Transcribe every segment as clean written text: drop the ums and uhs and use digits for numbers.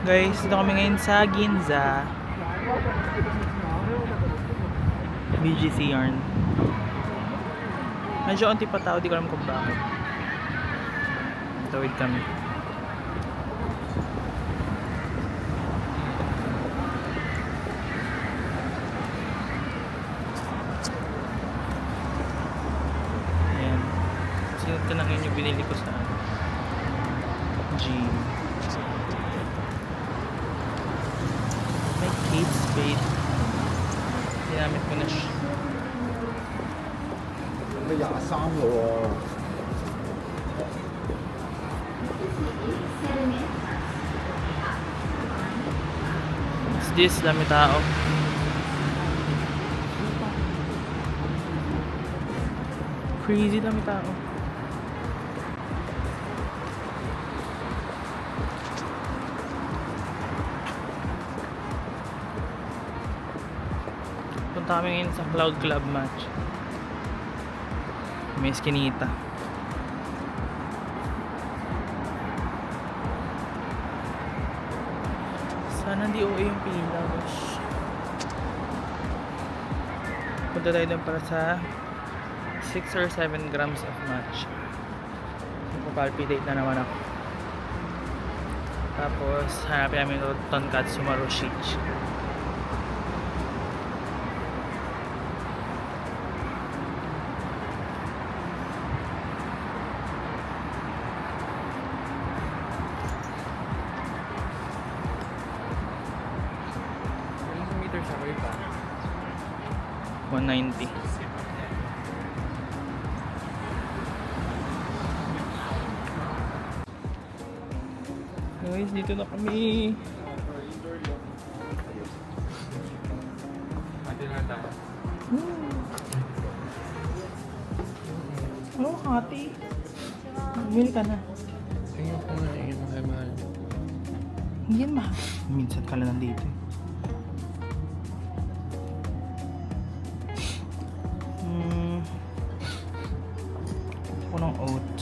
Guys, dito kami ngayon sa Ginza BGC Yarn. Medyo onti pa tao, di ko alam kung bakit. Tawid kami. Ayan. Sinot ko na ngayon yung binili ko sa G. May Kate Spade. Ginamit ko na siya. 被压伤了哦。 What's this? Dami tao. Crazy dami tao. Punta kami ngayon sa Cloud Club match. May eskinita. Sana di OA yung pila, gosh. Punta tayo doon para sa 6 or 7 grams of match. Magpapalpitate na naman ako. Tapos hanapin namin yung Tonkatsu Marushich. meters away pa. 190. Guys, dito na kami. Ate na tayo. Oh, hati. Bumili ka na. Ayun ko nga eh, mahal. Hindi yan mahal. Minsan ka lang nandito. Ako ng oat.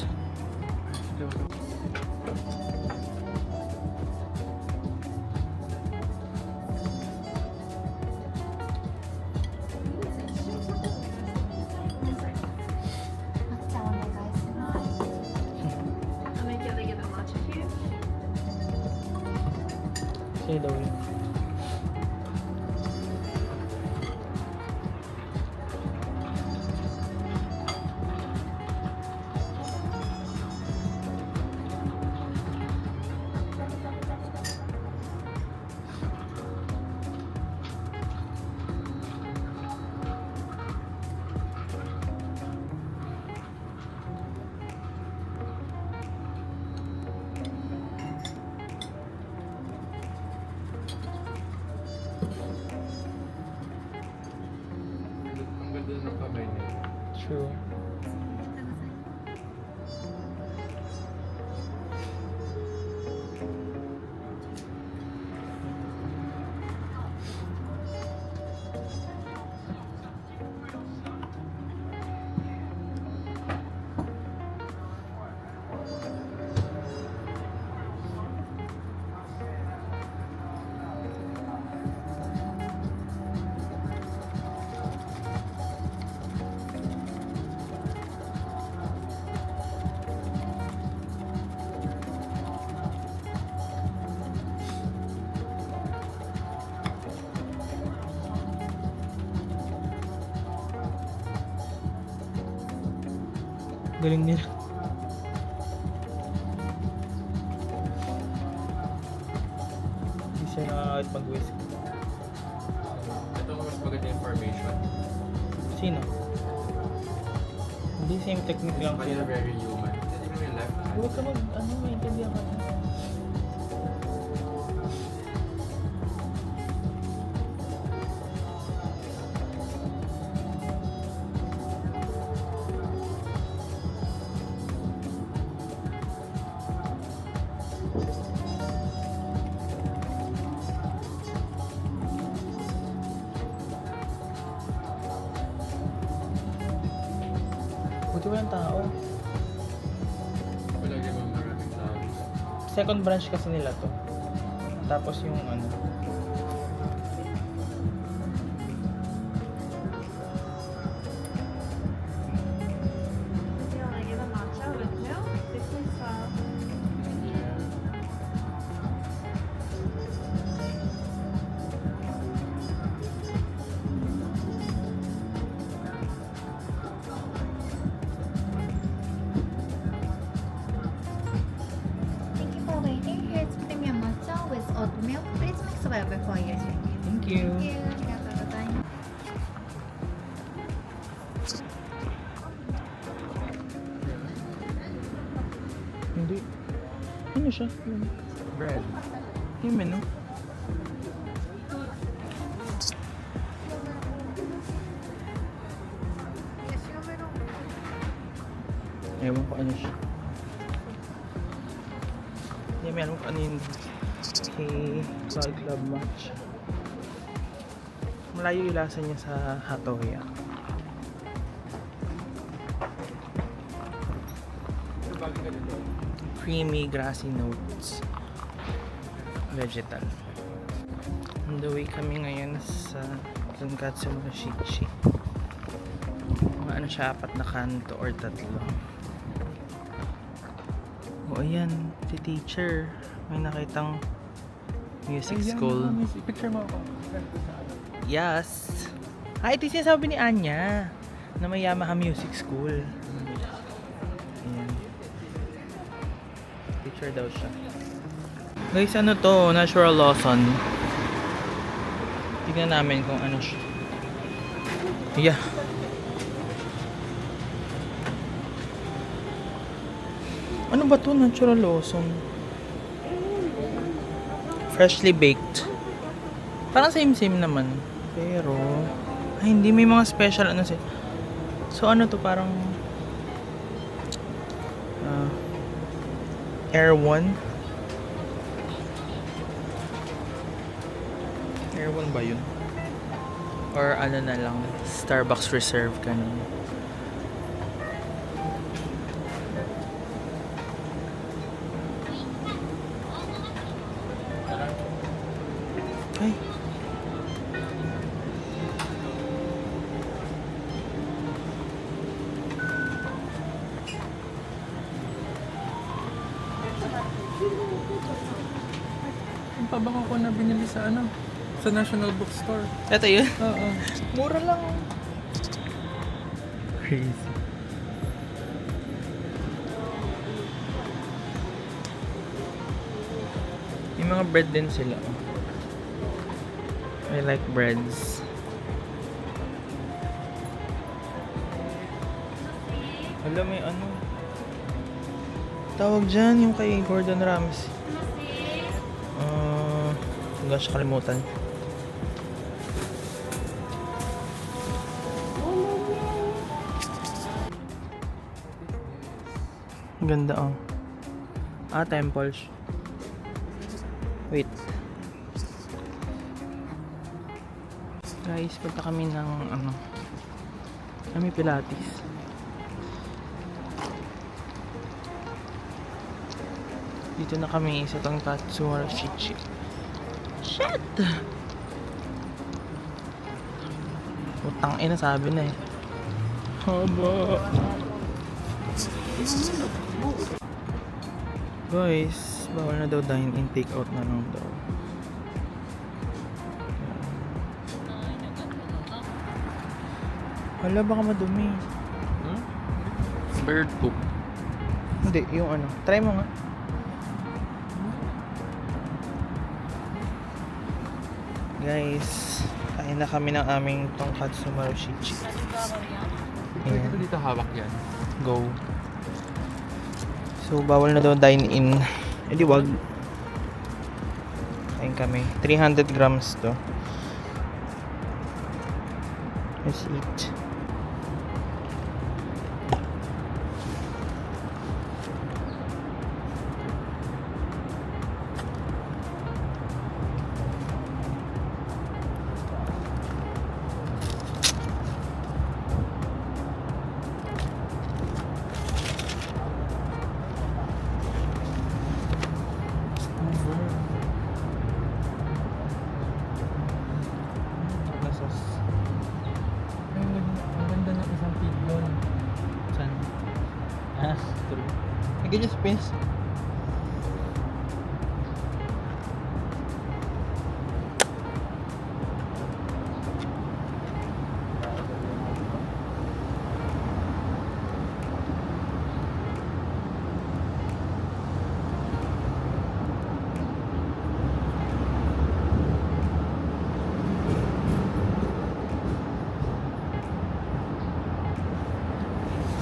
Sa'yo daw yun. Ang ganda ng kamay niya. True. Galing nila. Hindi siya nakakawit mag-whisk. Ito mas maganda information. Sino? Hindi, same technique lang Kanina sila. very human. Hindi mo yung left hand. Huwag ka maintindihan ka na. Buti walang tao. Palagi ba maraming tao? Second branch kasi nila to. Tapos yung ano. Do you want to get a matcha with milk? This is Thank you for waiting. Here's premium matcha with oat milk. Please mix well before using it. Thank you. Thank you. ありがとうございます。 Hindi. Ano siya? Bread. Yung menu. Ewan ko ano siya. Hindi may alam ko ano yung kay Salt Club Match. Malayo yung lasa niya sa Hatoya. Creamy, grassy notes. Vegetal. On the way kami ngayon sa Tonkatsu Mashichi. Mga ano siya, 4 na kanto or 3. O ayan, si teacher. May nakitang music school. Picture mo ako. Yes! Ah, ito yung sinasabi ni Anya na may Yamaha Music School. Ayan. Picture daw siya. Guys, ano to? Natural Lawson. Tignan namin kung ano siya. Yeah. Ano ba to? Natural Lawson. Freshly baked. Parang same-same naman. Pero, ay, hindi may mga special ano siya. So, ano to? Parang Air 1. Air 1 ba yun? Or ano na lang, Starbucks Reserve ganun. Ay. Ang pabango ko na binili sa ano? Sa National Bookstore. Ito yun. Oo. Mura lang. Crazy. May mga bread din sila. I like breads. Wala, may ano. Tawag dyan yung kay Gordon Ramsay. Gosh, kalimutan. Ganda oh. Ah, temples. Wait. Guys, punta kami ng ano. Kami Pilates. Dito na kami sa Tonkatsu Mashichi. Shit! Utang ina, sabi na eh. Haba. Guys, bawal na daw dine-in, take-out na lang daw. Hala, baka madumi. Hmm? Bird poop. Hindi, yung ano. Try mo nga. Guys, kain na kami ng aming Tonkatsu Mashichi. Pwede ko dito hawak yan. Go. So, bawal na daw dine-in. Eh di wag. Kain kami. 300 grams to. Let's eat. You can just pinch.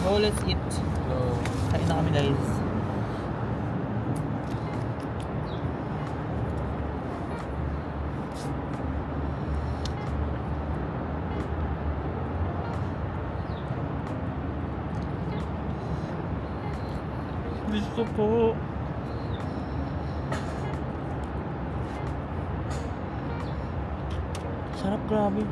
Oh, let's eat. So, Kain na kami guys. Gusto po. Sarap, grabe.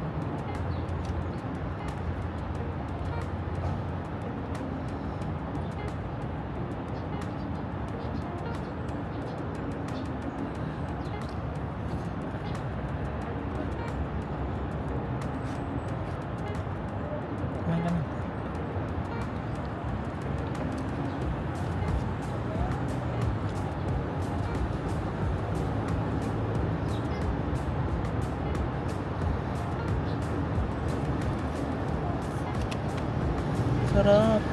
Kumain ka na. Sarap.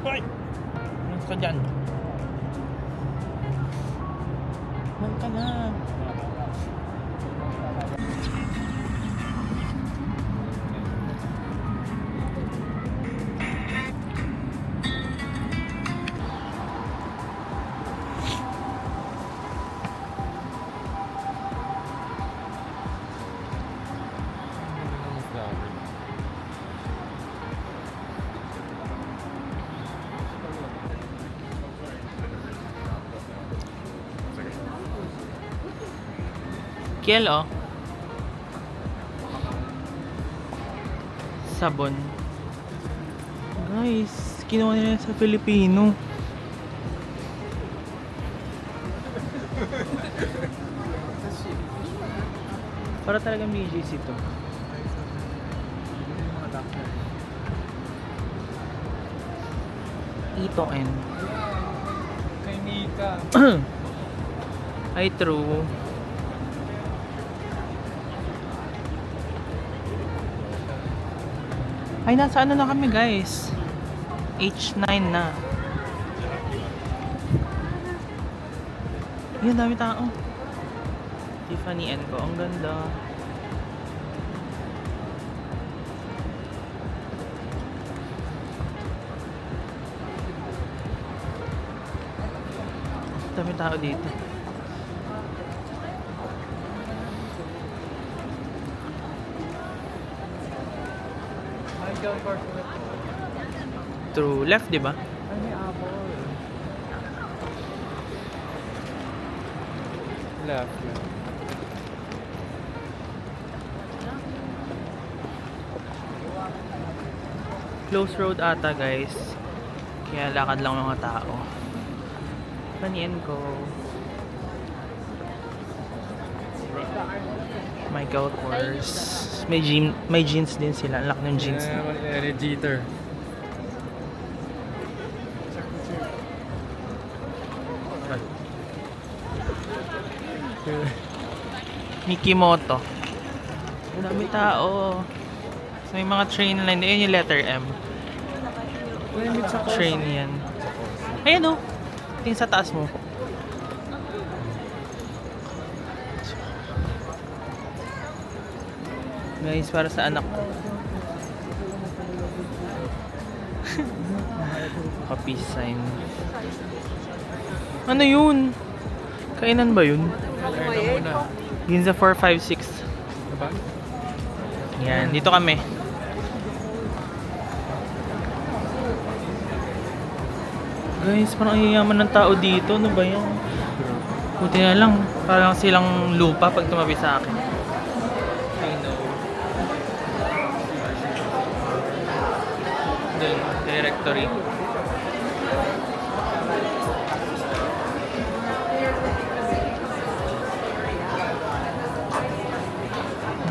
Hoy! Ano ka dyan? Kumain ka na. Kiel, oh. Sabon. Guys, kinuha nila sa Filipino. Para talagang BGC to. Ito N. kay Mika. Ay, true. Ay, nasa ano na kami guys? H9 na. Yan, dami tao. Tiffany & Co. Ang ganda. Dami tao dito. Michael Kors. True. Left, di ba? Ay, may apple. Left. Close road ata guys. Kaya lakad lang mga tao. Tiffany & Co. Michael Kors. May jeans din sila. Ang laki ng jeans. Eric Jeter. Mickey Moto. Ang dami tao. So, may mga train line. Ayan yung letter M. Train yan. Ayan o. Tingin sa taas mo. Guys, para sa anak ko. Peace sign. Ano yun? Kainan ba yun? Kaya na muna. Ginza 456. Diba? Yan, dito kami. Guys, parang ang yayaman ng tao dito. Ano ba yan? Buti na lang. Parang silang lupa pag tumabi sa akin. I know. Doon, directory.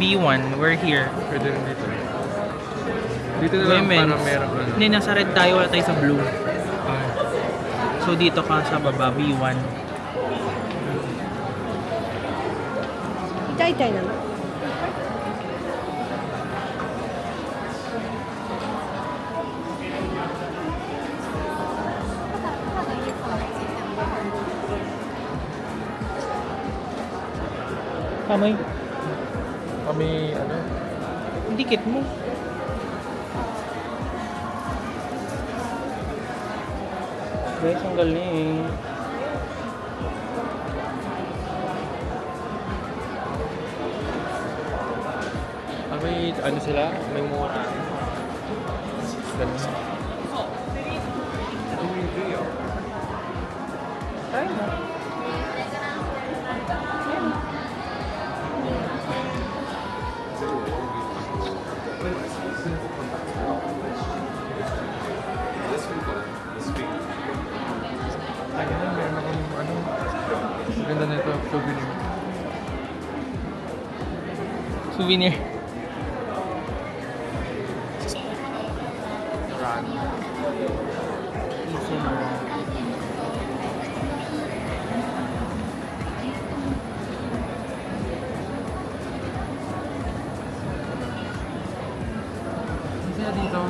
B1, we're here. Pwede rin dito. Dito na lang Women's. para meron ano. Hindi, nasa red tayo. Wala tayo sa blue. Ay. So dito ka sa baba, B1. 痛い痛いなの Kamay. Kami, ano? Dikit mo. Guys, ang galing. Kami, ano sila? May mura. Ganun. Try mo. Ayun na, meron akong, ano? Ganda na ito, souvenir. Souvenir. Run. Easy mo. Kasi dito,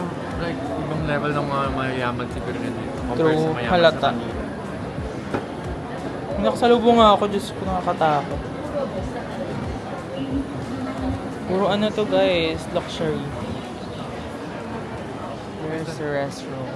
like, ibang level ng mga mayayaman siguro na dito. Compared True, sa mayaman halata. sa Manila. Nakasalubong nga ako, Diyos ko, nakakatakot. Puro ano to guys, luxury. Here's the restroom.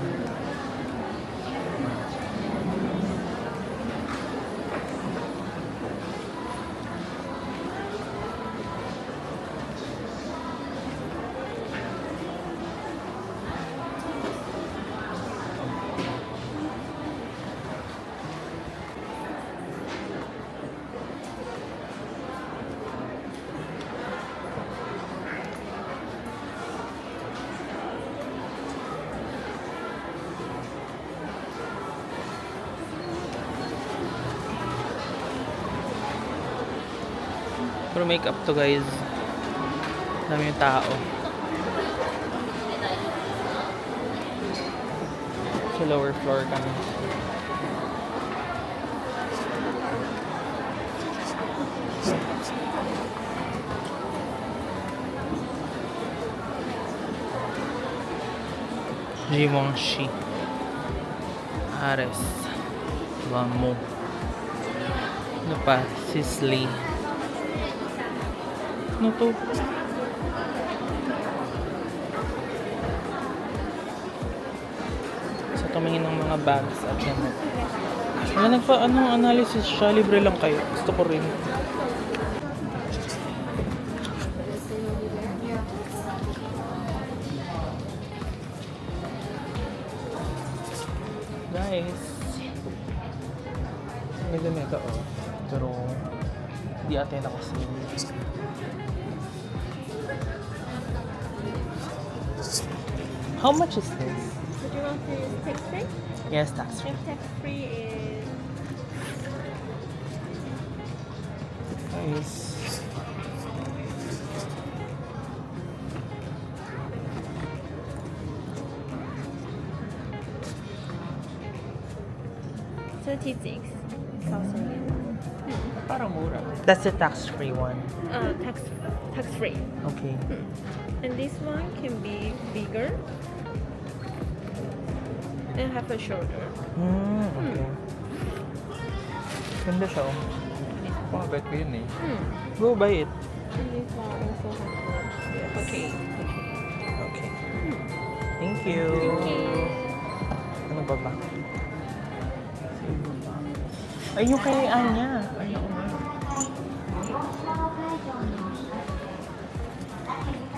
Puro makeup to guys. Dami yung tao. Sa lower floor kami. Givenchy. Ares. Vamo. Ano pa? Sisley. Ano to? So tumingin ng mga bags at gamit. Wala analysis siya, libre lang kayo. Gusto ko rin. Guys. May ganito, oh. Pero hindi ate nakasin. How much is this? Would you want to use tax free? Yes, tax free. If tax free is Guys. $36,000. Parang mura. That's the tax free one. Tax free. Okay. And this one can be bigger and have a shoulder. Okay. Ganda siya. Oh. Pangabet ko yun eh. Go buy it. And this one also has a okay. Okay. Thank you. Ano ba ba? Ay, yung kay Anya. Ay, ako nga.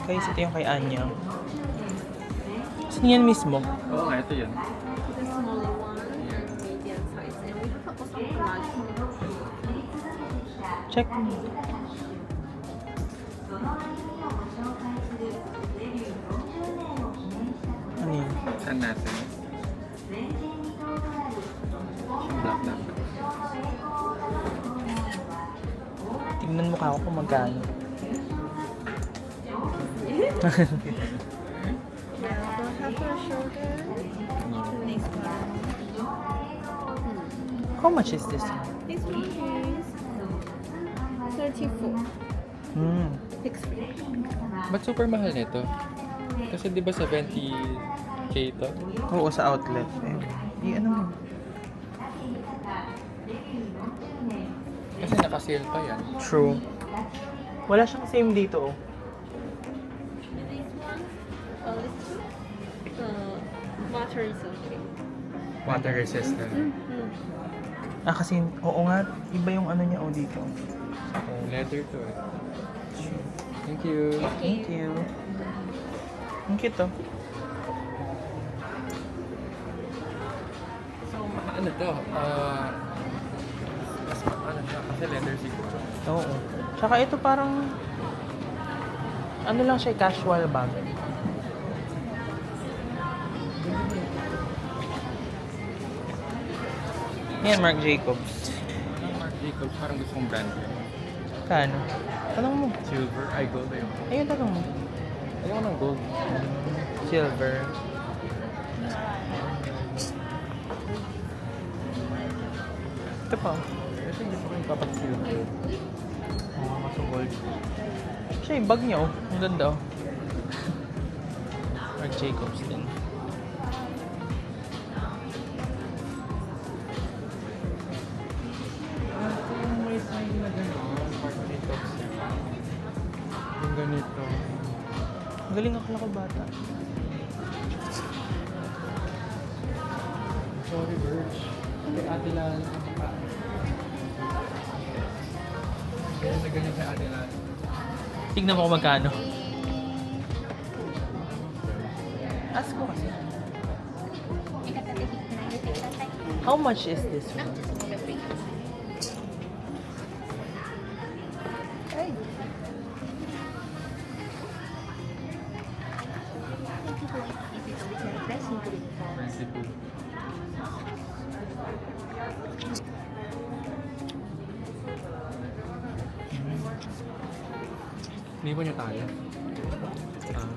Guys, ito yung kay Anya. Saan yan mismo? Oo nga, ito yan. The smaller one, medium size, and we have also large one. Check mo. Ano yun? Saan natin? Yung black dapat. Tingnan mo ka ako kung magkano. Yeah, so half a shoulder. Next one. How much is this one? This one is 34. Hmm. 6 Ba't super mahal nito? Kasi di ba 70k to? Oo, sa outlet. Ano mo? Kasi naka-sale pa yan. True. Wala siyang same dito, oh. And this one, this two, water is okay. Water resistant. Ah, kasi, oo nga, iba yung ano niya, oh, dito. Leather to eh. Thank you. Thank you. Ang cute, oh. So, ano to? Mas ano siya? Kasi leather siguro. Oo. Tsaka ito parang, ano lang siya, casual bag. Yan, Marc Jacobs. Ang Marc Jacobs, parang gusto kong brand yun. Kano? Tanong mo. Silver, ay gold ayun. Ayun, tanong mo. Ayoko ng gold. Silver. Ito pa. Kasi gusto ko yung papat silver. Oo, kaso gold. Siya yung bag niya, oh. Ang ganda, oh. Marc Jacobs din. Yung may sign na gano'n, Marc Jacobs. Yung ganito. Ang galing akala ko bata. Sorry, Birch. Kay Ate Lala. Ganyan na ganyan kay Ate Lala. Tignan mo kung magkano. Ask ko kasi. How much is this one? $22. Hindi mo niya tayo. Ah,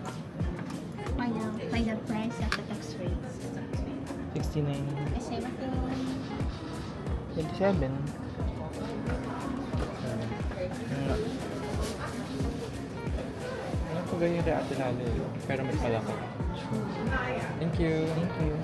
Final price at the tax rate. 69. Kasi mati 27. Nga. ano po ganyan kay Ate Lala eh. Pero mas malaki. Thank you. Thank you.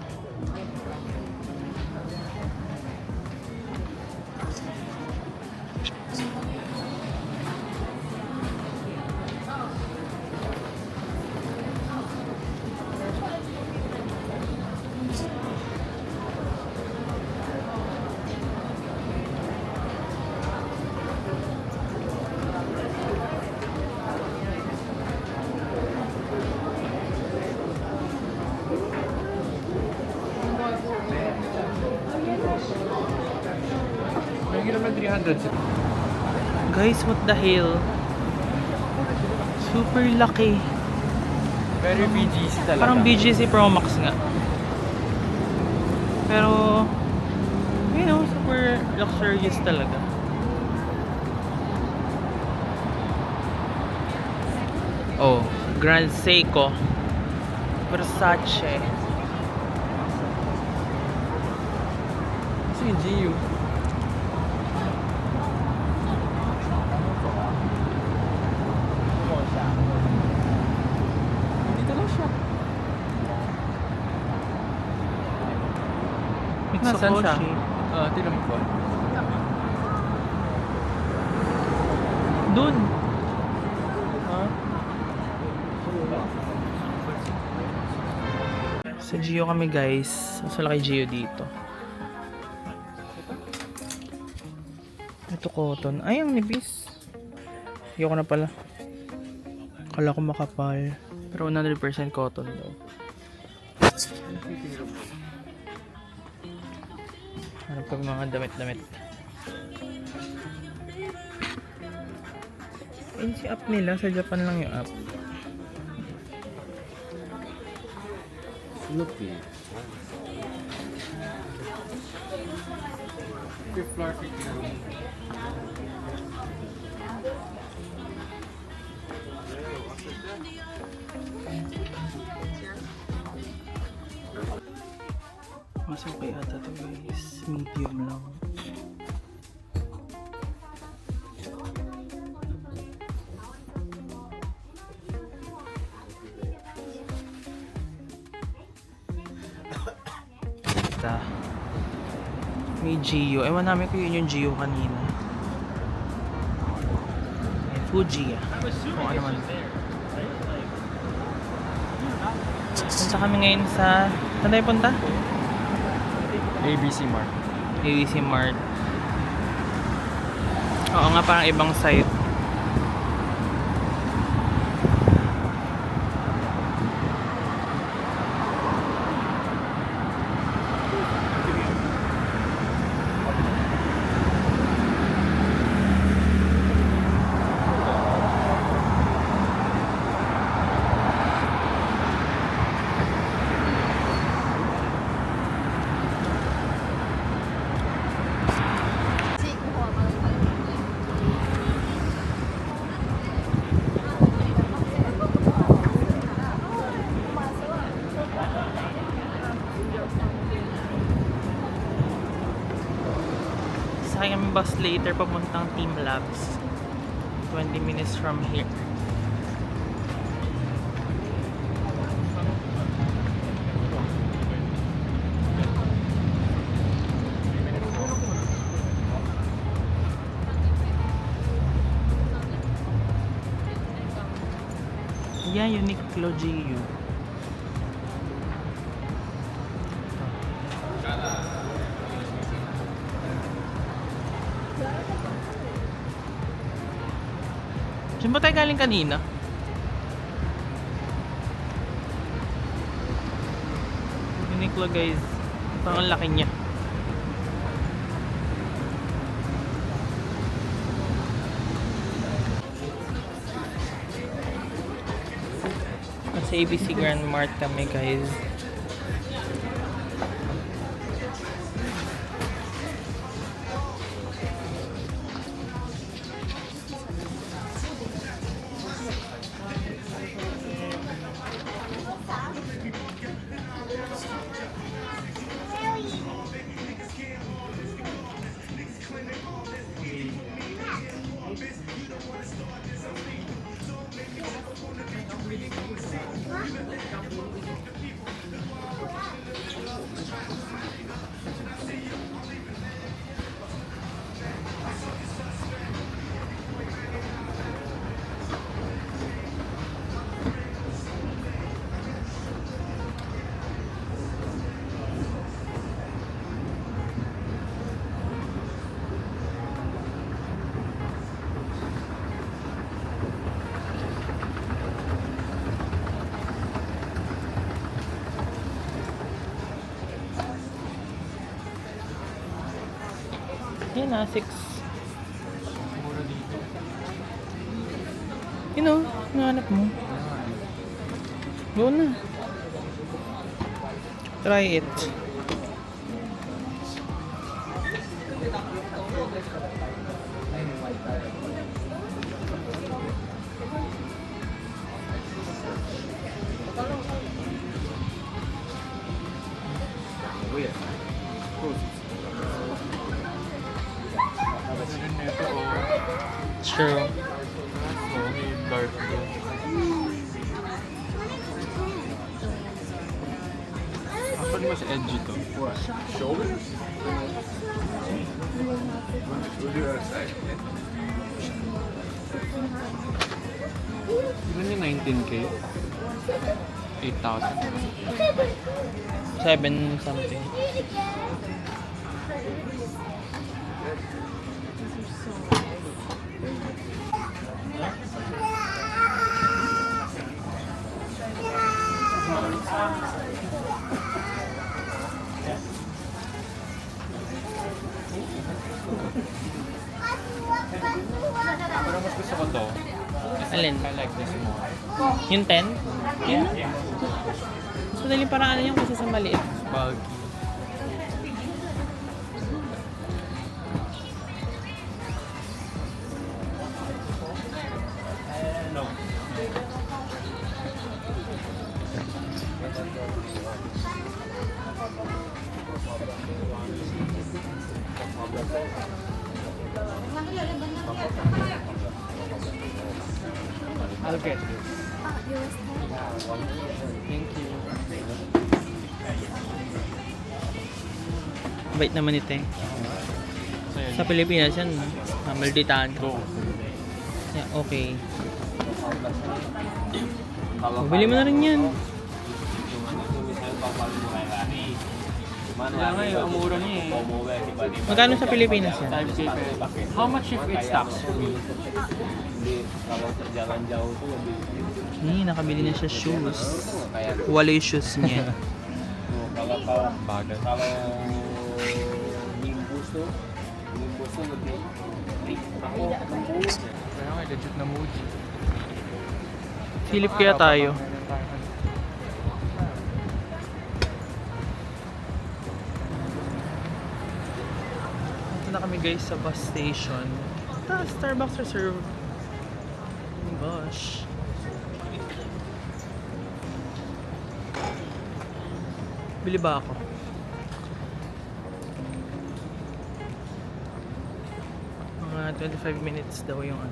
May naman 300 sa Guys, what the hell? Super laki. very BGC talaga. Parang BGC Pro Max nga. Pero, you know, super luxurious talaga. Oh, Grand Seiko. Versace. Si Gio. Dito lang siya. Nasaan siya? Mitsukoshi. Tinan mo po. Dun. Ha? Sa Gio kami guys. Sa laki Gio dito. Dito cotton. Ay, ang nipis. Ayoko na pala. Akala ko makapal. Pero 100% cotton daw. Hanap kami mga damit-damit. Ayun si app nila. Sa Japan lang yung app. Snoopy. Fifth floor fit namin. Mas okay ata to guys. Medium lang. Basta. May Gio. Ewan namin kung yun yung Gio kanina. May Fuji ah. Kung ano man. Punta kami ngayon sa... Saan tayo punta? ABC Mart. ABC Mart. Oo nga, parang ibang site. Sakay kami bus later papuntang Team Labs. 20 minutes from here. Yeah, Uniqlo GU. Saan ba tayo galing kanina? Uniqlo guys. Parang ang laki niya. Nasa ABC Grand Mart kami guys. Yan na, 6. Yun o, nahanap mo. Go na. Try it. True. Dark blue. Actually, mas edgy to. What? Shoulders? We'll do that side. Ilan yung 19K? 8,000. 7 something. so nice. Pero mas gusto ko to. Alin? I like this more. Yung 10? Yeah. Mas madali paraan yun kasi sa maliit. Bulky. I'll get this. Thank you. Bait naman ito eh. So, yun. Sa Pilipinas yan, malditaan ka. Go. Yeah, okay. Bili mo na rin yan. Kaya nga yung umura niya eh. Magkano sa Pilipinas yan? 5K per. How much if it stocks for me? Nakabili na siya shoes. Wala yung shoes niya. Bagal. Kaya nga, legit na Muji. Philip kaya tayo. Ito na kami guys sa bus station. Starbucks reserve. Oh my gosh. Bili ba ako? Mga 25 minutes daw yung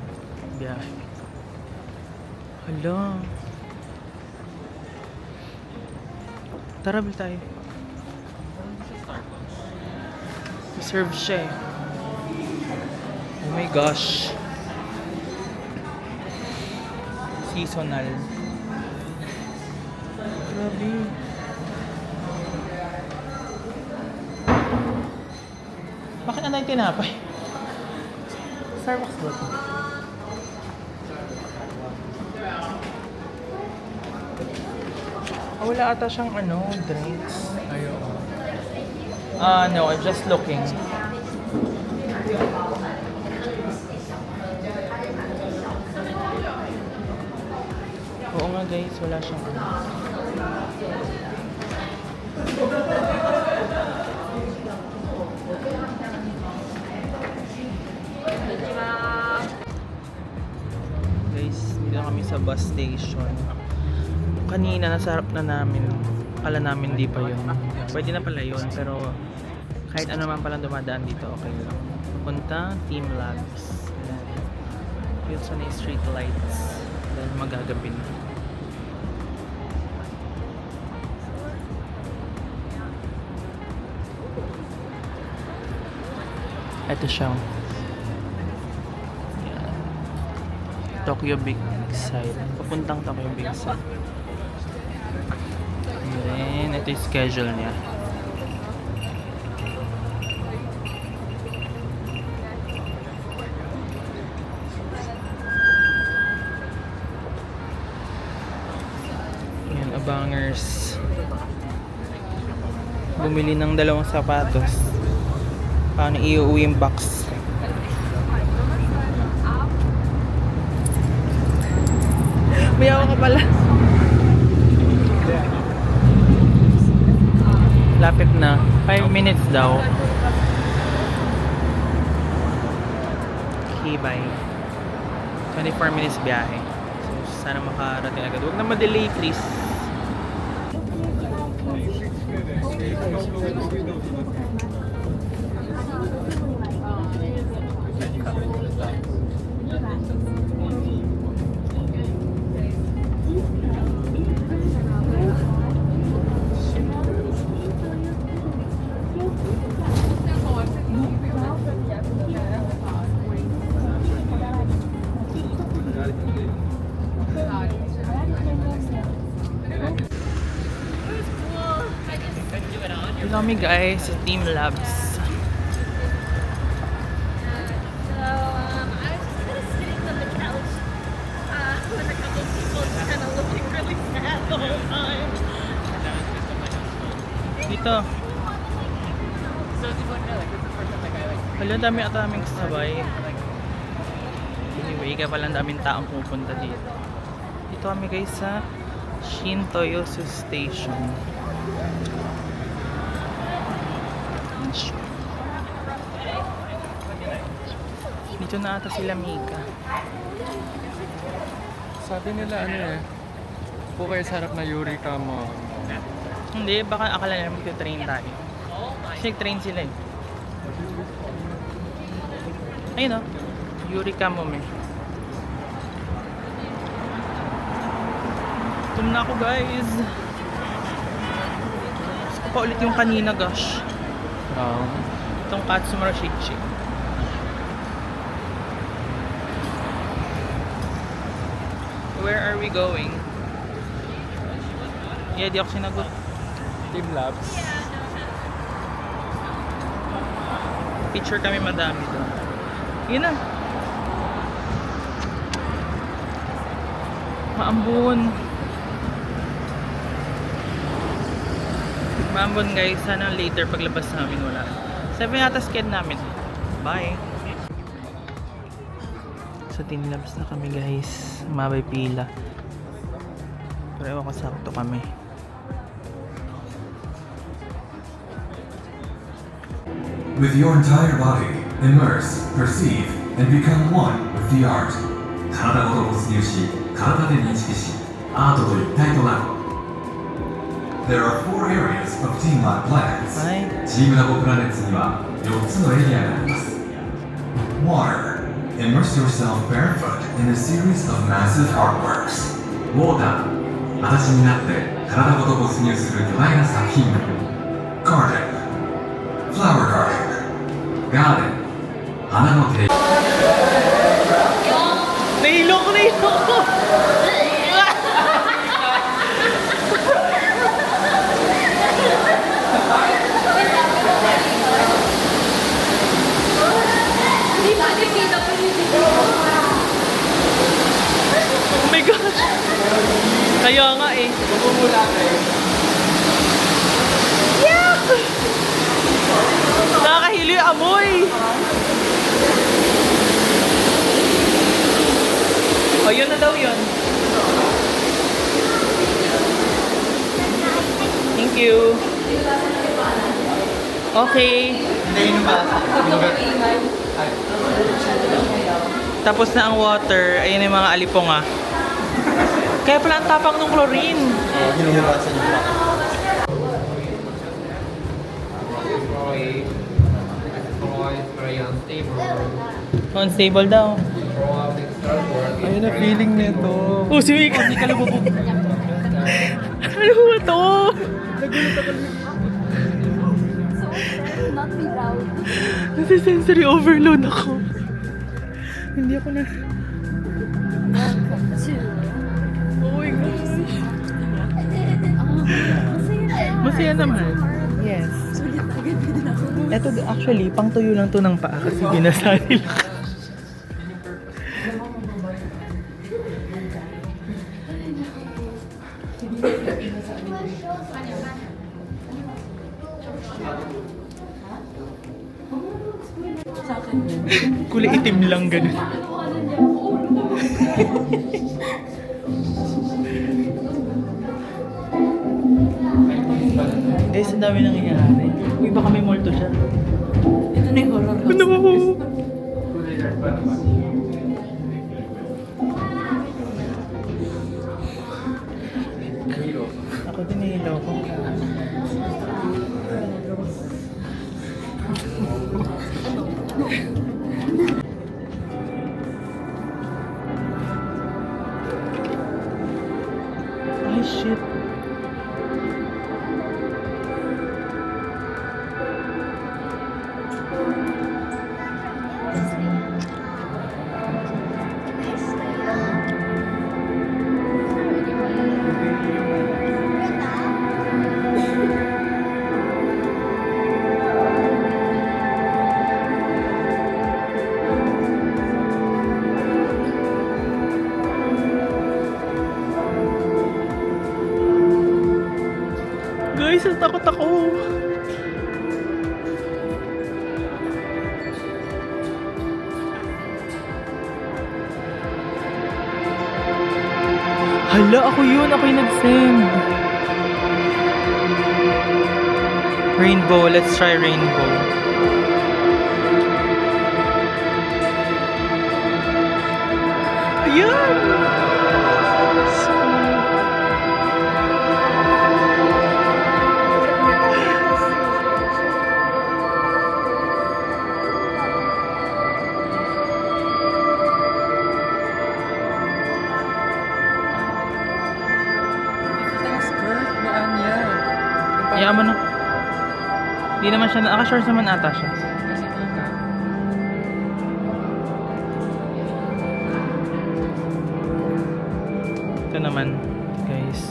biyahe. Hala. Tara, bili tayo. Reserve siya eh. Oh my gosh. Seasonal. Grabe. Bakit na tayo tinapay? Starbucks ba ito? Wala ata siyang drinks. Ayoko. No, I'm just looking. Oo nga guys, wala siyang Guys, dito kami sa bus station. Kanina nasa harap na namin. Akala namin di pa yun. Pwede na pala yun, pero kahit ano man palang dumadaan dito, okay lang. Punta Team Labs. Yun sa na street lights. Dahil magagabi na. Ito siya. Yan. Tokyo Big Side. Papuntang Tokyo Big Side. And then, ito yung schedule niya. Yan, abangers. Bumili ng dalawang sapatos. Paano iuwi yung box? Mayawa ka pala. Lapit na. 5 minutes daw. Okay, bye. 24 minutes biyahe. So, sana makarating agad. Huwag na ma-delay, please. Ito kami guys sa Team Labs. Hello. dito. Hala, dami ata aming kasabay. Anyway, kaya palang daming taong pupunta dito. Dito kami guys sa Shin-Toyosu Station. Dito na ata sila Mika. Sabi nila ano eh. Po kayo sa harap na Eureka mo. Hindi, baka akala nila mag-train tayo. Kasi train sila eh. Ayun o. Eureka mo me. Tum na ako guys. Gusto ko pa ulit yung kanina gosh. Itong Katsumura Shichi. Where are we going? Yeah, di ako sinagot. Team Labs. Picture kami madami doon. Yun na. Maambon. Maambon guys. Sana later paglabas namin wala. 7 yata sked namin. Bye. Sa Team Labs na kami guys. Mabay pila. Pero ewan ko sakto kami. With your entire body, immerse, perceive, and become one with the art. 体ごと没入し、体で認識し、アートと一体となる。There are 4 areas of Team Lab Planets. はい。チームラボプラネッツには4つのエリアがあります。Water. Immerse yourself barefoot in a series of massive artworks. Water. 裸足になって体ごと没入する巨大な作品群。Garden. Flower garden. Garden. 花の庭。 Nahilo ko, nahilo ko! Oh my gosh! Kaya nga eh. Bumula kayo. Yeah! Nakakahilo yung amoy! O, yun na daw yun. Thank you. Okay. Tapos na ang water. Ayun yung mga alipong ah. Kaya pala ang tapang ng chlorine. Hinuhugasan niyo pa. Unstable daw. Ayun na feeling nito. Oh, si Wika. Hindi ka lumubog. Ano ba to? Not be loud. Nasa sensory overload ako. Hindi ako na... Oh my gosh. Masaya naman. Yes. Ito actually, pang tuyo lang to ng paa kasi binasa nila. Kulay itim lang ganun. Guys, ang dami nangyayari. Uy, baka may multo siya. Ito na yung horror house. Ano mo? Ako din nahilo ko. Ay, shit. takot ako. Hala, ako yun. Ako yung nag-send. Rainbow. Let's try rainbow. Ayan! Ang skirt ni Anya. Hayaan mo na. Hindi naman siya, naka-shorts naman ata siya. Kasi tita. Ito naman, guys.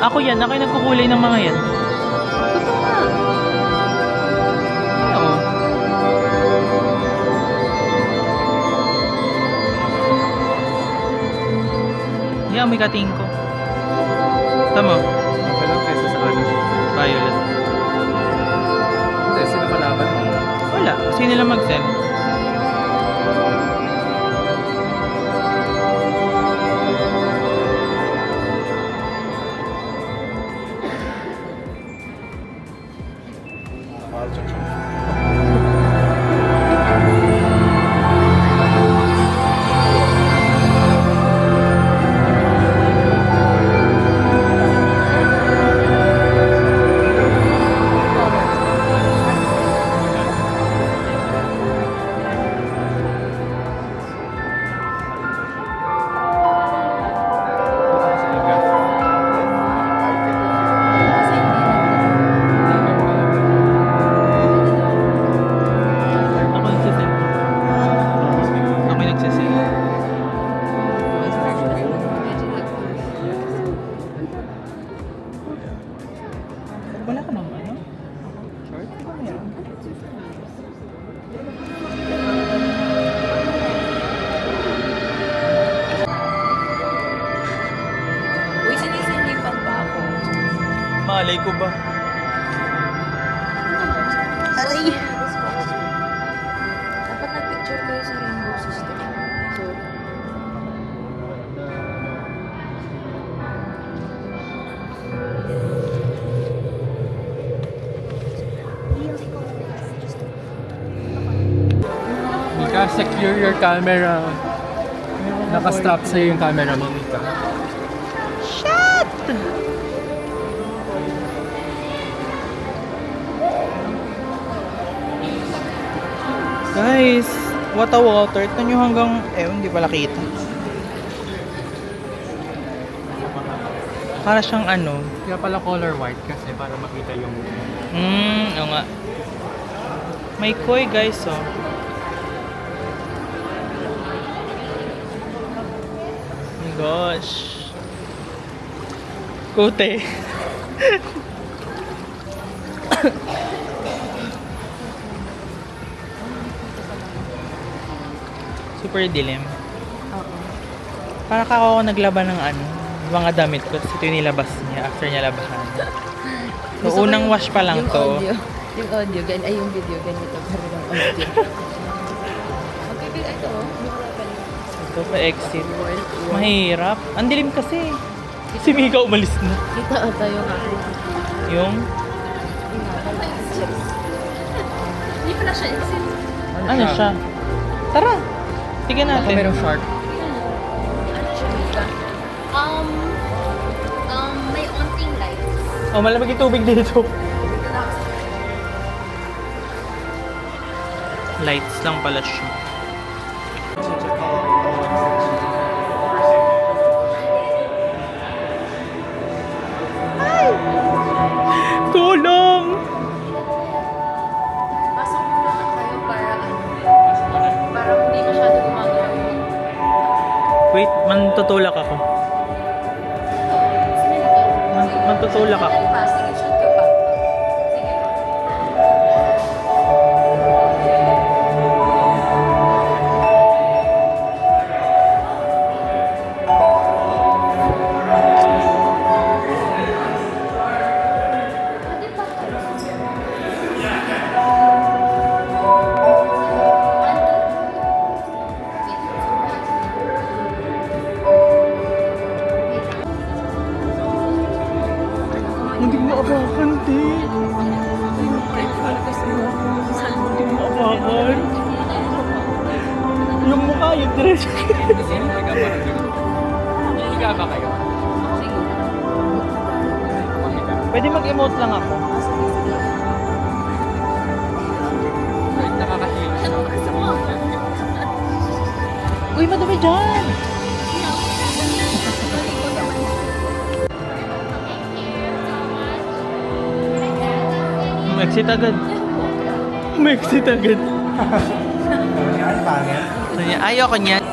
Ako yan, ako yung nagkukulay ng mga yan. Totoo nga. Oo. Yeah, may kating ko. Tama, Okay lang kaysa sa ano. violet. Hindi, sino kalaban mo? Wala, sino lang mag-send. Ako nagsisend. Ako yung nagsisend. Wala ka naman, ano? Short? Di ba meron? Uy, sinisinipan pa ako. Malay ko ba? Aray! Dapat nag-picture kayo sa rainbow system. Sorry. Mika, secure your camera. Naka-strap sa'yo yung camera mo, Mika. Shut! Guys, what a water. Ito nyo hanggang, hindi pala kita. Para siyang ano. Kaya pala color white kasi para makita yung... Oo nga. May koi guys, oh. Oh my gosh. Kote. Super dilim. Oo. Para kako naglaban ng ano, mga damit ko. Ito yung nilabas niya after niya labahan. So, Gusto ko unang yung- wash pa lang yung to. Audio, yung audio, ay yung video, ganito. Pero yung audio. Okay, ito. Ito pa exit. Mahirap. Ang dilim kasi. Si Mika umalis na. Kita ata yung akin. Yung, Hindi pala siya exit. ano siya? Tara. Tignan Baka natin. merong shark. Ano siya, Mika? May onting lights. Oh, malamig yung tubig dito. Lights lang pala siya. Tulong! Pasok muna kayo para para hindi masyado gumagawa. Wait, mantutulak ako. Mantutulak ako. Sige, shoot ka pa. Sige. naman. Yung mukha, yung dress. Higa ba kayo? Pwede mag-emote lang ako. Kahit nakakahilo siya. Uy, madumi dyan! Exit agad. Exit agad. Yan, pangit. Ayoko niyan.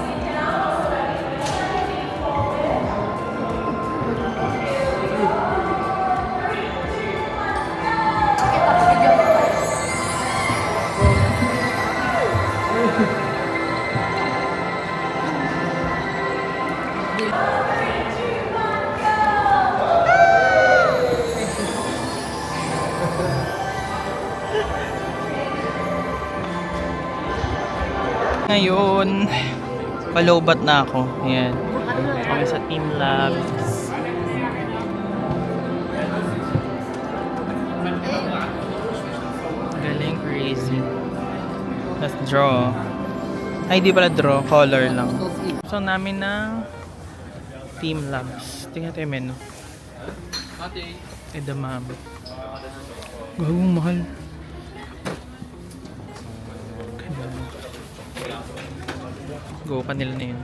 Ngayon, palobat na ako. Ayan. Kami sa Team Labs. Galing, crazy. Let's draw. Ay, di pala draw. Color lang. So, namin na Team Labs. Tingnan tayo yung menu. Edamame. Gawang mahal. Go kanila na yun.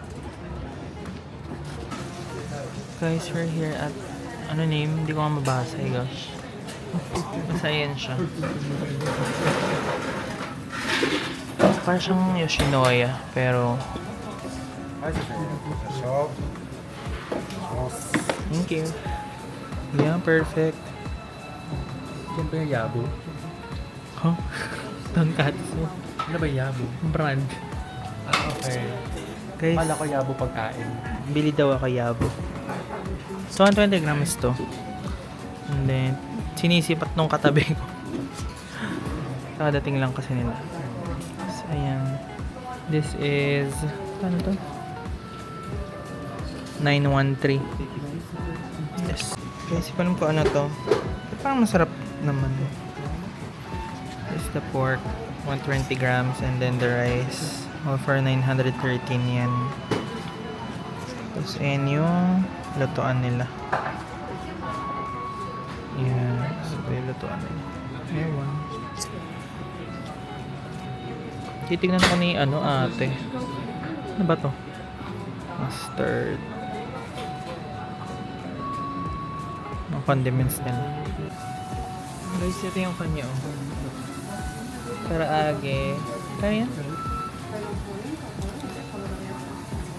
Guys, we're here at ano name? Hindi ko nga mabasa eh, gosh. Basta yan siya. Parang siyang Yoshinoya, pero thank you. Yeah, perfect. Siyempre yung Yabo. Huh? Tonkatsu. Ano ba Yabo? Brand. Okay. Guys, Pala ko Yabo pagkain. bili daw ako yabo. So, 120 grams to. And then, sinisipat nung katabi ko. Kakadating lang kasi nila. So, ayan. This is, ano to? 913. Yes. Kasi pa ko ano to. Parang masarap naman. This is the pork. 120 grams and then the rice. All for 913 yen. Tapos ayan yung lutuan nila. Yan. So yung lutuan nila. Ewan. Titignan ko ni ano ate. Ano ba to? Mustard. Mga condiments nila. Guys, ito yung kanya oh. Karaage. Kaya yan?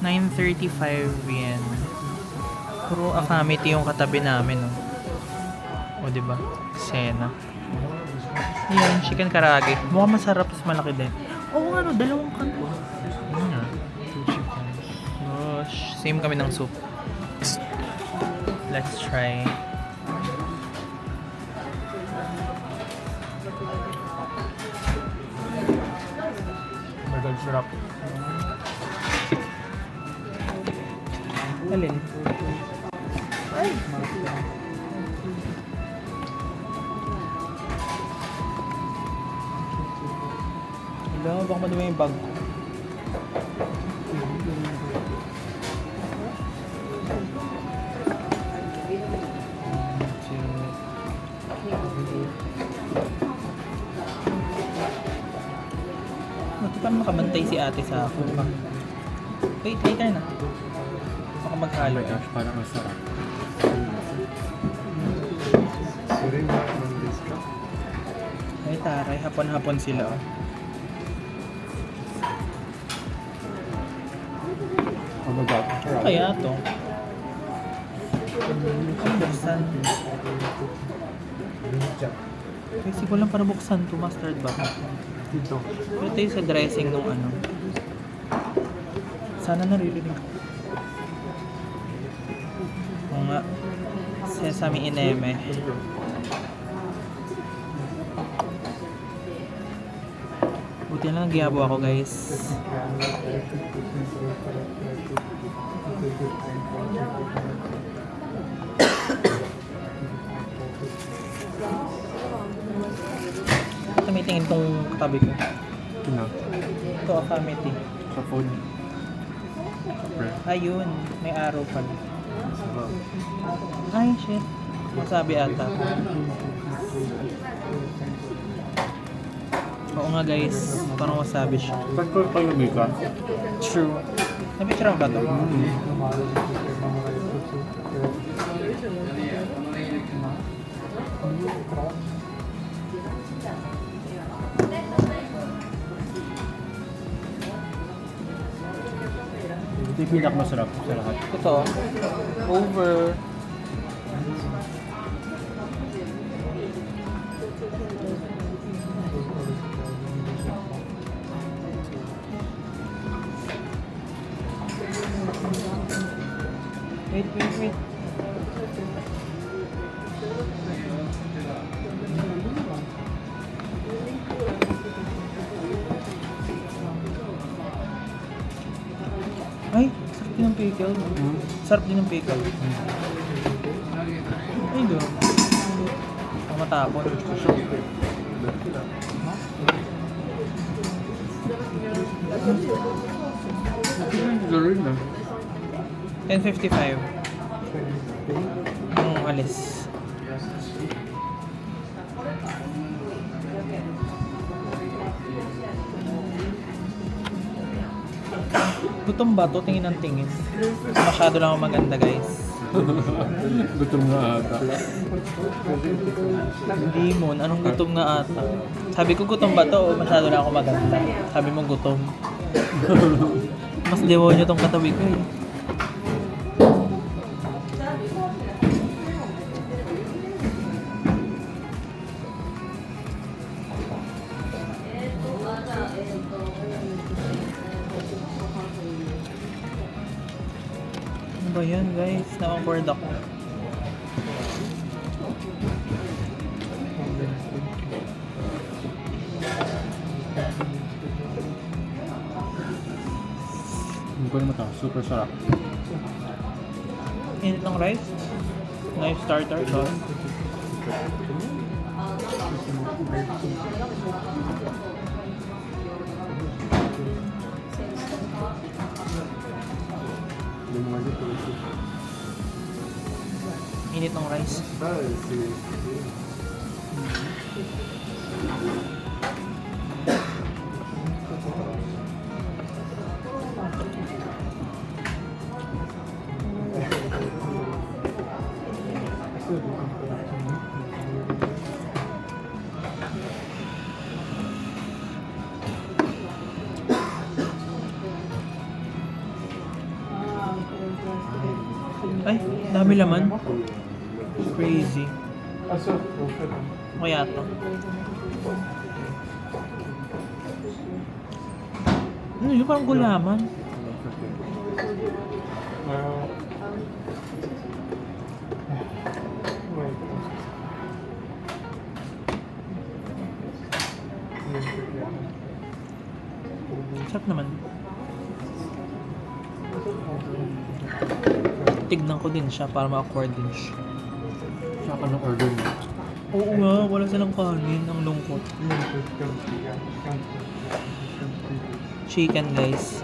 935 yen. Puro afamity yung katabi namin, no? O, diba? Sena. Yan, chicken karaage. Mukhang masarap, mas malaki din. Oo nga, no? Dalawang kanto. Yun nga. 2 chickens. Gosh. Same kami ng soup. Let's try. Margal sarap. Alin? Ay! Wala, baka madumi yung bag ko. Paano makabantay si ate sa ako? Wait, later na. Baka maghalo. Parang masarap. Ay, taray. Hapon-hapon sila. Oh. Oh my God. Ano kaya to? Ang buksan. Kasi ko lang para buksan to. Mustard ba? Dito. Pero tayo sa dressing nung ano. Sana naririnig ko. Oo nga. Sesame ineme. Buti lang nagyabo ako, guys. Tumitingin tong katabi ko. Ano? Ito, Afamity. Sa food. Ayun, may arrow pala. Sarap. Ay, shit. Wasabi ata. Oo nga guys, parang wasabi siya. Saan ko palagay ka? True. Napicture mo ba ito? Ito yung pinakamasarap sa lahat. Ito. Over. Wait. Ay, sarap din ng pickle. Sarap din ng pickle. Ay, do. Ang matapon. Galing na. 10:55. Yung alis. Gutom ba to? Tingin ng tingin. Masyado lang ako maganda, guys. Gutom nga ata. Limon, anong gutom nga ata? Sabi ko gutom ba to o masyado lang ako maganda? Sabi mo gutom. Mas demonyo tong katabi ko eh. Ano ba yan guys? Na-awkward ako. Hindi ko naman ito. Super sarap. Init ng rice. Nice starter sauce. Init ng rice. Ay, dami laman. Crazy. Kaya to. Ano yun? Parang gulaman. Sarap naman. Tignan ko din siya para ma-afford din siya. Saka ng order mo. Oo nga, wala silang kanin. Ang lungkot. Chicken guys.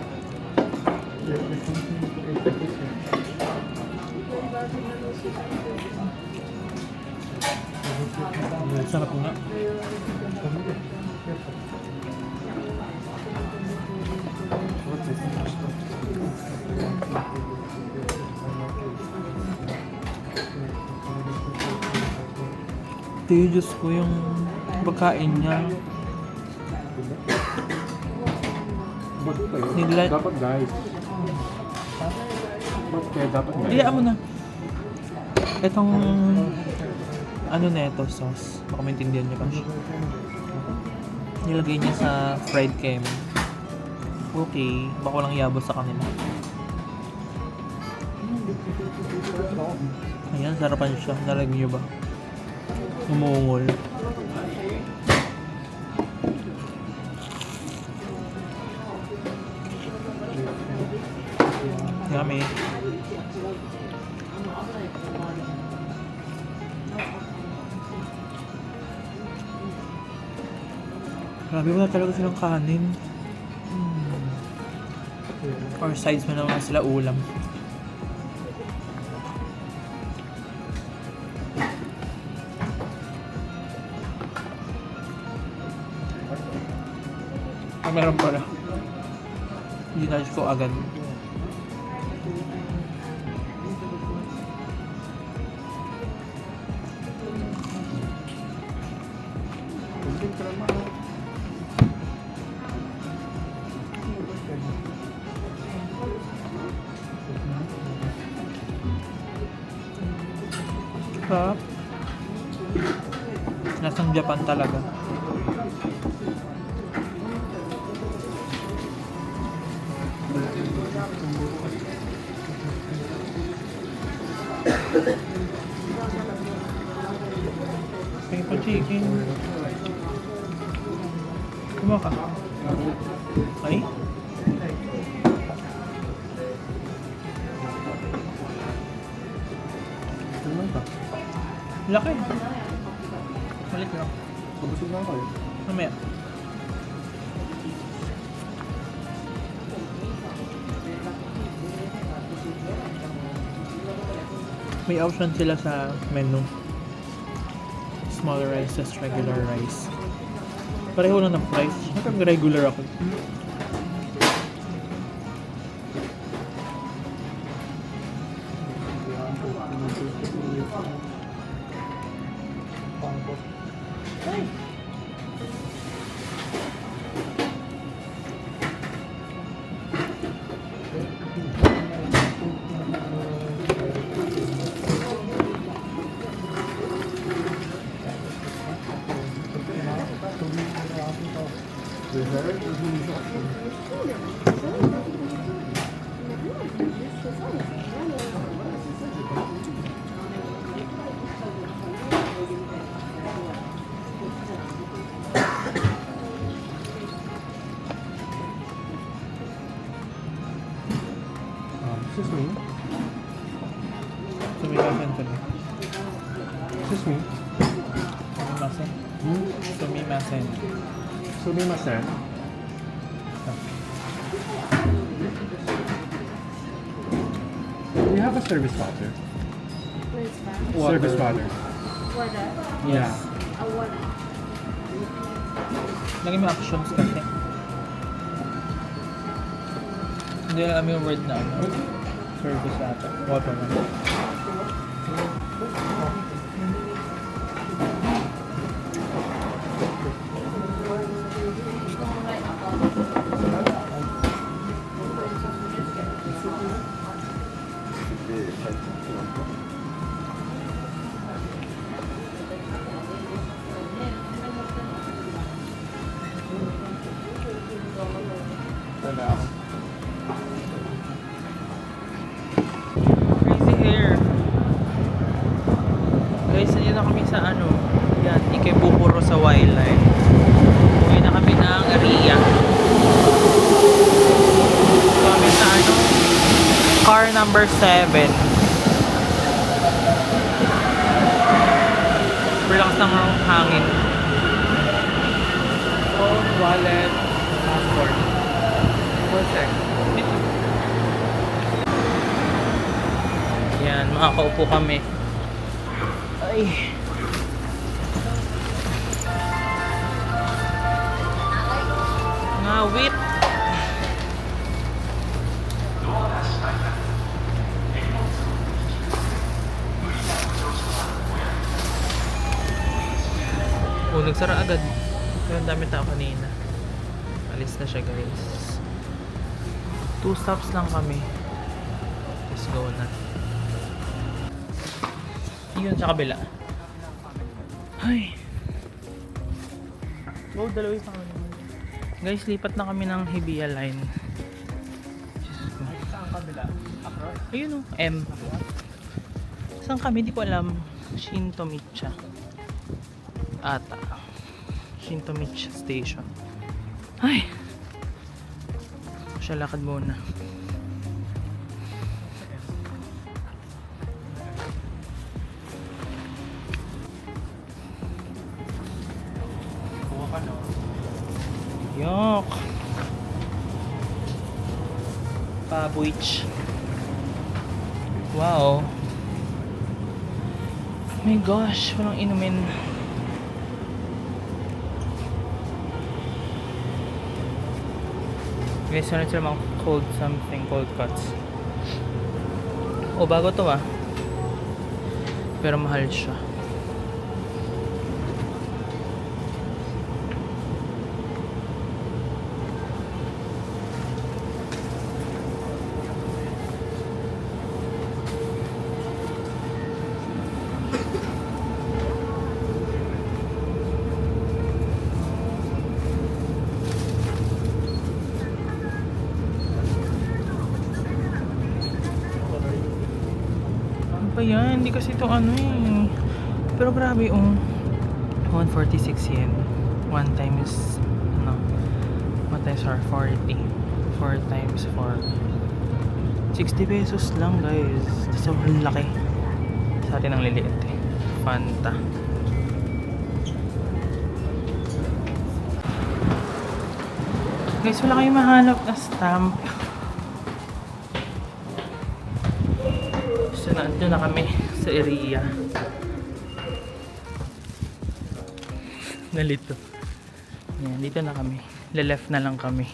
Sarap nga. Ito Diyos ko yung pagkain niya. Nila- Dapat guys. Ba't kaya dapat guys? Iyaan mo na. Itong ano na ito, sauce. Baka maintindihan niyo pa siya. Nilagay niya sa fried kem. Okay, baka walang yabo sa kanila. Ayan, sarapan siya. Nalagay niyo ba? Umungol. Yummy. Grabe, wala talaga silang kanin. Or sides mo naman sila ulam. Meron pala. Hindi na ko agad. Sarap. Nasang Japan talaga. Tingin pa chicken. Kumawa ka. Ay? Laki. Malit lang. Mabusog lang kayo. Mamaya. May option sila sa menu. Small rice, just regular rice. Pareho lang ng price. Hanggang regular ako. Excuse me. Sumimasen to me. Excuse me. Sumimasen. Sumimasen. Sumimasen. Do you have a service water? Service water. Yeah. Lagi may options kasi. Hindi alam yung word na ano. Service ata. Water na. Crazy hair. Guys, nandito na kami sa ano. Yan, Ikebukuro sa wildlife. Uwi na kami ng Ria. Kami sa ano. Car number 7. Relax ng hangin. Phone, wallet, passport. 1 sec. Yan, makakaupo kami. Ay. Ngawit. Oh, nagsara agad. Pero ang dami tao kanina. Alis na siya, guys. 2 stops lang kami. Let's go na. Yun sa kabila. Ay. Oh, dalawa pa kami. Guys, lipat na kami ng Hibiya line. Diyos ko. Saan kabila? Across? Ayun o, M. Saan kami? Di ko alam. Shintomicha. Ata. Shintomicha Station. Ay. Siya lakad muna. Kuha ka no? Pabuich. Wow. My gosh, walang inumin. Guys, wanted sila mga cold something, cold cuts. O, bago to ah. Pero mahal siya. Ano ba yan? Hindi kasi ito ano eh. Pero grabe 146 yen. 1 times, 1 times 40. 4 times 4. 60 pesos lang guys. Sobrang laki. Sa atin ang liliit eh. Fanta. Guys, wala kayong mahanap na stamp. So, nandun na kami sa area. Nalito. Yan, dito na kami. Le-left na lang kami.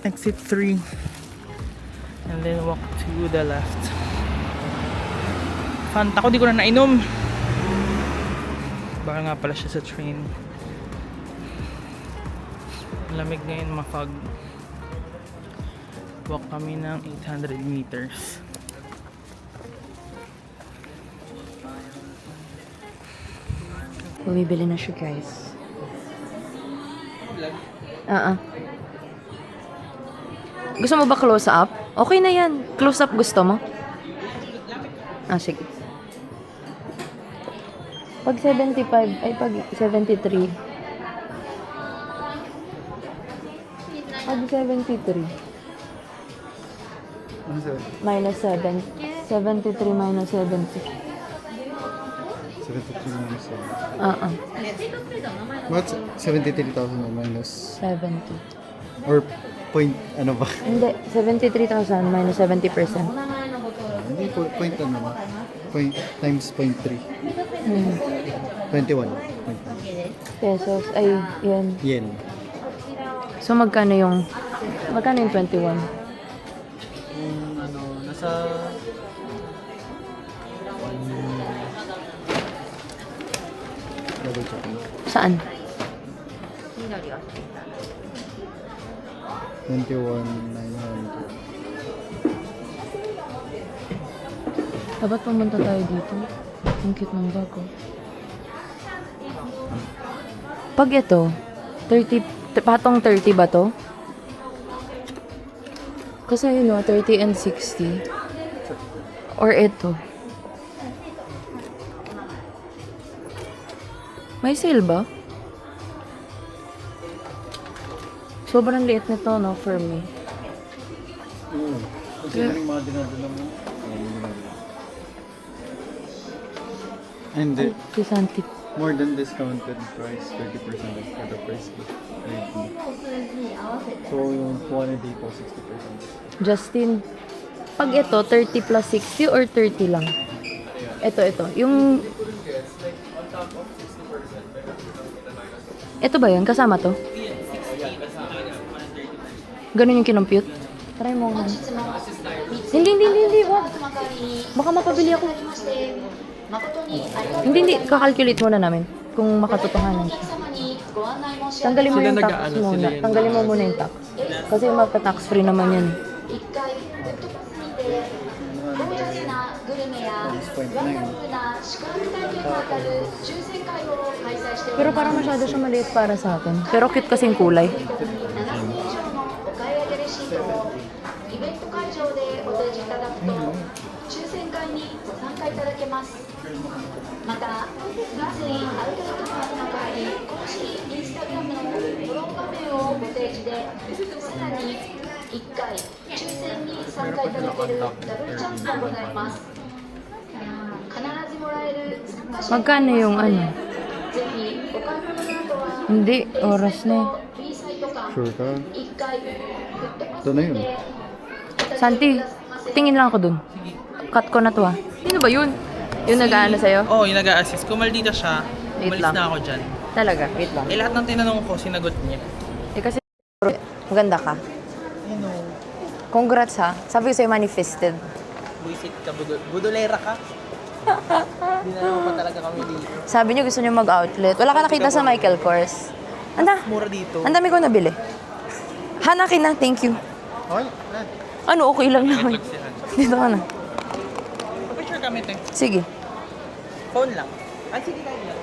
Exit 3. And then walk to the left. Fanta ko, di ko na nainom. Baka nga pala siya sa train. Lamig ngayon, mafog. Walk kami ng 800 meters. Bumibili na siya, guys. Gusto mo ba close up? Okay na yan. Close up gusto mo? Sige. Pag 75, ay pag 73. Pag 73. Minus 7. 73 minus 70. 73 minus 7. What's 73,000 minus 70. or point ano ba? Hindi, 73,000 minus 70%. Hindi point ano ba? Point times 0.3. 21. Pesos, ay, yan. Yen. So, magkano yung 21? Nasa double checking. Saan? 21,900. Dapat pumunta tayo dito. Ang cute ng bag, oh. Pag ito, 30, patong 30 ba to? Kasi yun, 30 and 60. Or ito. May sale ba? Sobrang liit nito, no, for me. Considering mga dinadala mo. And Kisanti. more than discounted price, 30% off for the price. So yung quantity po 60%. Justin, pag ito, 30 plus 60 or 30 lang? Ito. Yung... Ito ba yun? Kasama to? Ganun yung kinompute? Try mo nga. Hindi. Wag. Baka mapabili ako. Hindi. Kakalculate muna namin kung makatotohanan siya. Tanggalin mo yung tax muna. Tanggalin mo muna yung tax. Kasi mapa-tax free naman yan. Pero parang masyado siya maliit para sa akin. Pero cute kasing kulay. イベント会場でお提示いただくと抽選会にご参加いただけます。また、三井アウトレットパークの会員公式インスタグラムのフォロー画面をご提示で、さらに1回抽選に参加いただけるダブルチャンスがございます。必ずもらえる参加賞 Magkano yung ano? ぜひお買い物の後は Hindi, oras na eh. B サイト間 Sure ka? 1回振ってます Ito na yun. Santi, tingin lang ako dun. Cut ko na to ah. Sino ba yun? Yung nag-aano sa'yo? Oo, yung nag-a-assist. Kung maldita siya, Wait umalis lang. na ako dyan. Talaga, wait lang. Eh, lahat ng tinanong ko, sinagot niya. Eh kasi, maganda ka. You know, Congrats ha. Sabi ko sa'yo, manifested. buisit ka, budolera ka. Hindi na naman pa talaga kami dito. Sabi niyo gusto niyo mag-outlet. Wala ka nakita sa Michael Kors. Anda, Mura dito. ang dami ko nabili. Hanakin na, thank you. Okay. Ano, okay lang naman. Vlog si Han. Dito ka na. Picture kami, te. Sige. Phone lang. Ay, sige, kahit lang.